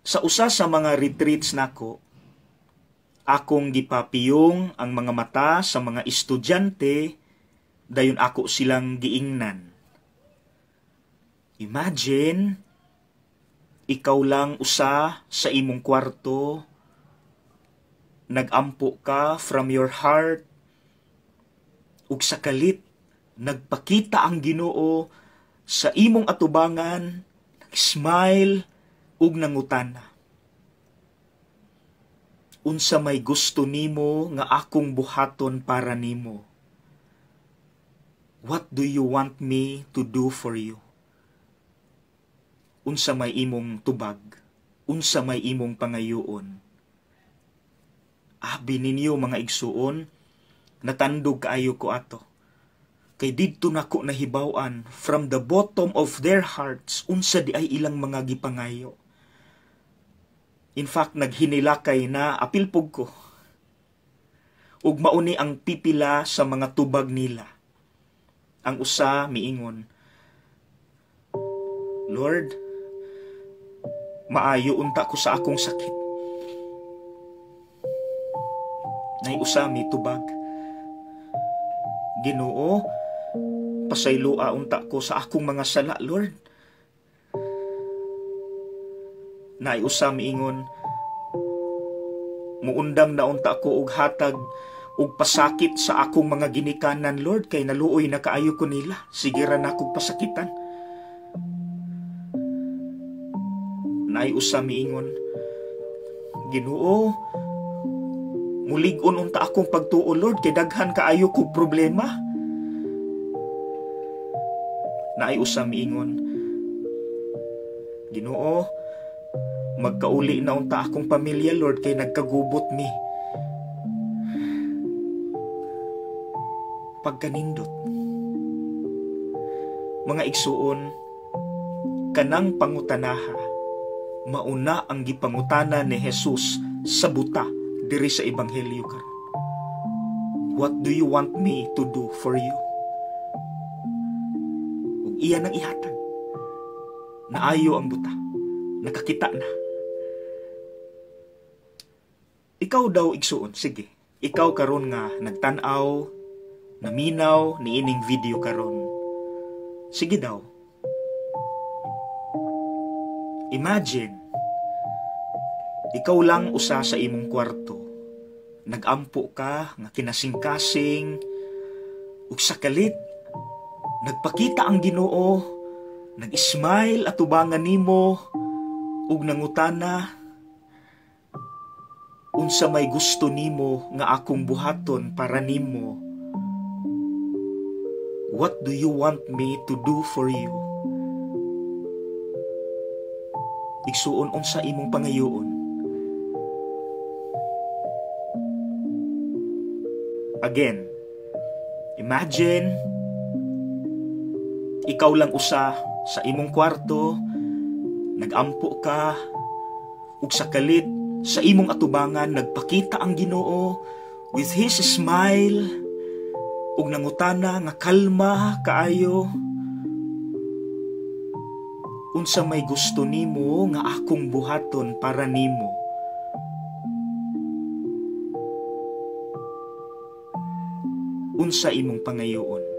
Sa usa sa mga retreats nako, akong gipapiyong ang mga mata sa mga estudyante, dayon ako silang giingnan. Imagine, ikaw lang usa sa imong kwarto, nagampo ka from your heart, ug sa kalit, nagpakita ang Ginoo sa imong atubangan, nag-smile, ug nangutana. Unsa may gusto nimo nga akong buhaton para nimo? What do you want me to do for you? Unsa may imong tubag? Unsa may imong pangayoon? Abi ninyo mga igsuon, natandog kaayo ko ato. Kay didto nako nahibaw-an from the bottom of their hearts unsa di ay ilang mga gipangayo. In fact, naghinilakay na apilpog ko. Ug mauni ang pipila sa mga tubag nila. Ang usa miingon, Lord, maayo unta ko sa akong sakit. Nay usa mi tubag, Ginoo, pasaylua unta ko sa akong mga sala, Lord. Nay usa miingon, muundang na unta ko og hatag ug pasakit sa akong mga ginikanan, Lord, kay naluoy na kaayo ko nila. Sige ra na akong pasakitan. Nay usa miingon, Ginoo, mulig-on unta akong pagtuo, Lord, kay daghan kaayo ko problema. Nay usa miingon, Ginoo, magkauli na unta akong pamilya, Lord, kay nagkagubot mi. Pagkanindot. Mga igsuon, kanang pangutanaha, mauna ang gipangutana ni Jesus sa buta diri sa ebanghelyo karon. What do you want me to do for you? Ug iya nang ihatag. Naayo ang buta. Nakakita na. Ikaw daw igsuon, sige. Ikaw karon nga nagtan-aw, naminaw niining video karon. Sige daw. Imagine, ikaw lang usa sa imong kwarto. Nagampo ka nga kinasing-kasing ug sa kalit nagpakita ang Ginoo, nag-smile at ubangan nimo ug nangutana, unsa may gusto nimo nga akong buhaton para nimo? What do you want me to do for you? Igsuon unsa imong pangayoon? Again, imagine, ikaw lang usa sa imong kwarto, nagampo ka, ug sa kalit, sa imong atubangan, nagpakita ang Ginoo with His smile, ug nangutana nga kalma kaayo. Unsa may gusto nimo nga akong buhaton para nimo? Unsa imong pangayoon?